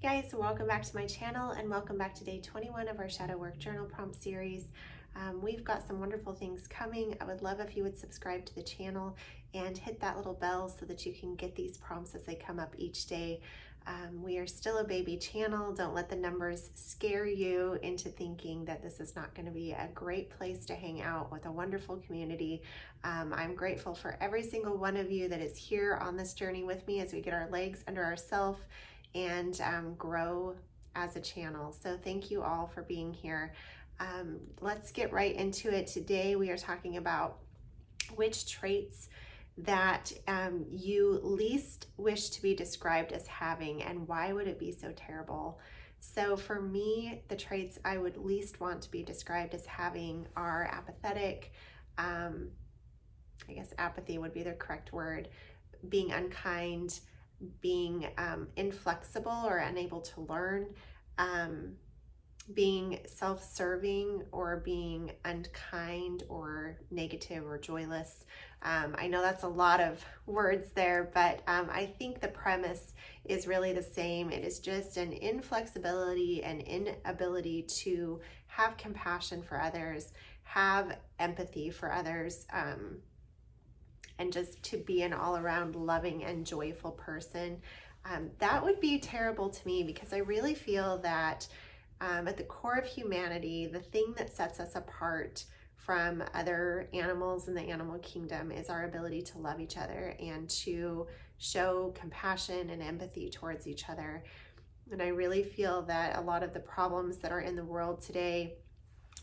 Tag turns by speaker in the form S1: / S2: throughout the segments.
S1: Hey guys, welcome back to my channel and welcome back to day 21 of our Shadow Work Journal Prompt series. We've got some wonderful things coming. I would love if you would subscribe to the channel and hit that little bell so that you can get these prompts as they come up each day. We are still a baby channel. Don't let the numbers scare you into thinking that this is not going to be a great place to hang out with a wonderful community. I'm grateful for every single one of you that is here on this journey with me as we get our legs under ourselves and grow as a channel. So thank you all for being here. Let's get right into it. Today we are talking about which traits that you least wish to be described as having, and why would it be so terrible? So for me, the traits I would least want to be described as having are apathetic. I guess apathy would be the correct word. Being unkind, being inflexible or unable to learn, being self-serving, or being unkind or negative or joyless. I know that's a lot of words there, but I think the premise is really the same. It is just an inflexibility and inability to have compassion for others, have empathy for others, and just to be an all-around loving and joyful person. That would be terrible to me, because I really feel that at the core of humanity, the thing that sets us apart from other animals in the animal kingdom is our ability to love each other and to show compassion and empathy towards each other. And I really feel that a lot of the problems that are in the world today,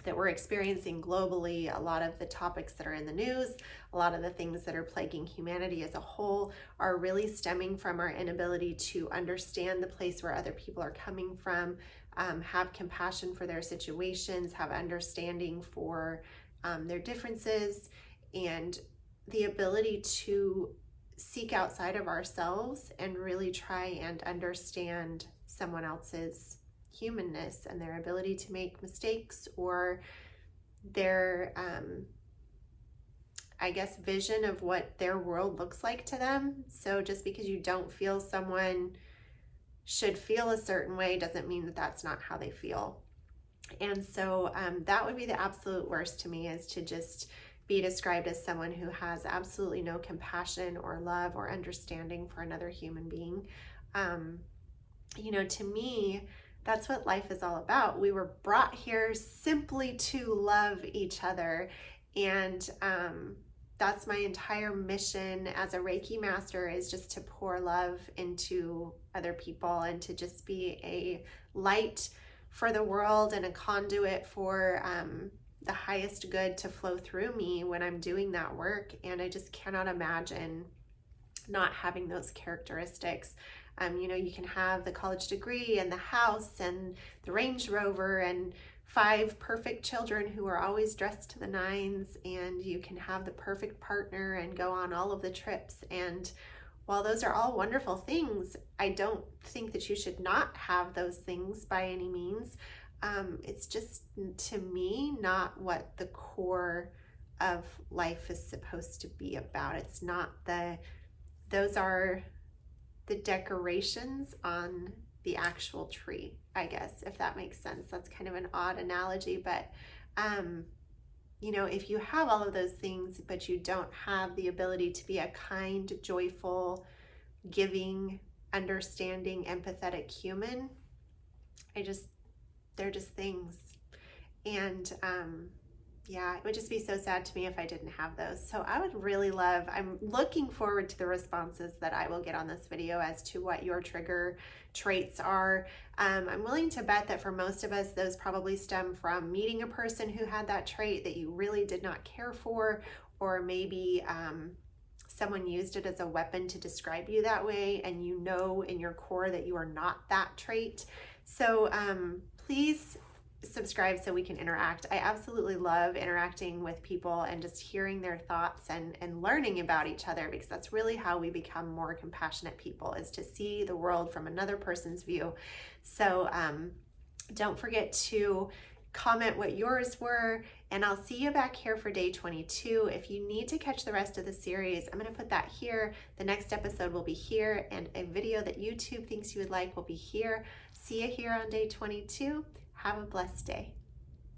S1: that we're experiencing globally, a lot of the topics that are in the news, a lot of the things that are plaguing humanity as a whole, are really stemming from our inability to understand the place where other people are coming from, have compassion for their situations, have understanding for their differences, and the ability to seek outside of ourselves and really try and understand someone else's humanness and their ability to make mistakes, or their I guess vision of what their world looks like to them. So just because you don't feel someone should feel a certain way doesn't mean that that's not how they feel. And so that would be the absolute worst to me, is to just be described as someone who has absolutely no compassion or love or understanding for another human being. You know, to me, that's what life is all about. We were brought here simply to love each other. And that's my entire mission as a Reiki master, is just to pour love into other people and to just be a light for the world and a conduit for the highest good to flow through me when I'm doing that work. And I just cannot imagine not having those characteristics. You know, you can have the college degree and the house and the Range Rover and 5 perfect children who are always dressed to the nines, and you can have the perfect partner and go on all of the trips. And while those are all wonderful things, I don't think that you should not have those things by any means. It's just, to me, not what the core of life is supposed to be about. It's not those are the decorations on the actual tree, I guess, if that makes sense. That's kind of an odd analogy, but you know, if you have all of those things, but you don't have the ability to be a kind, joyful, giving, understanding, empathetic human, they're just things. And yeah, it would just be so sad to me if I didn't have those. So I would really love, I'm looking forward to the responses that I will get on this video as to what your trigger traits are. I'm willing to bet that for most of us, those probably stem from meeting a person who had that trait that you really did not care for, or maybe someone used it as a weapon to describe you that way, and you know in your core that you are not that trait. So please subscribe so we can interact. I absolutely love interacting with people and just hearing their thoughts and learning about each other, because that's really how we become more compassionate people, is to see the world from another person's view. So don't forget to comment what yours were, and I'll see you back here for day 22. If you need to catch the rest of the series, I'm going to put that here. The next episode will be here, and a video that YouTube thinks you would like will be here. See you here on day 22. Have a blessed day.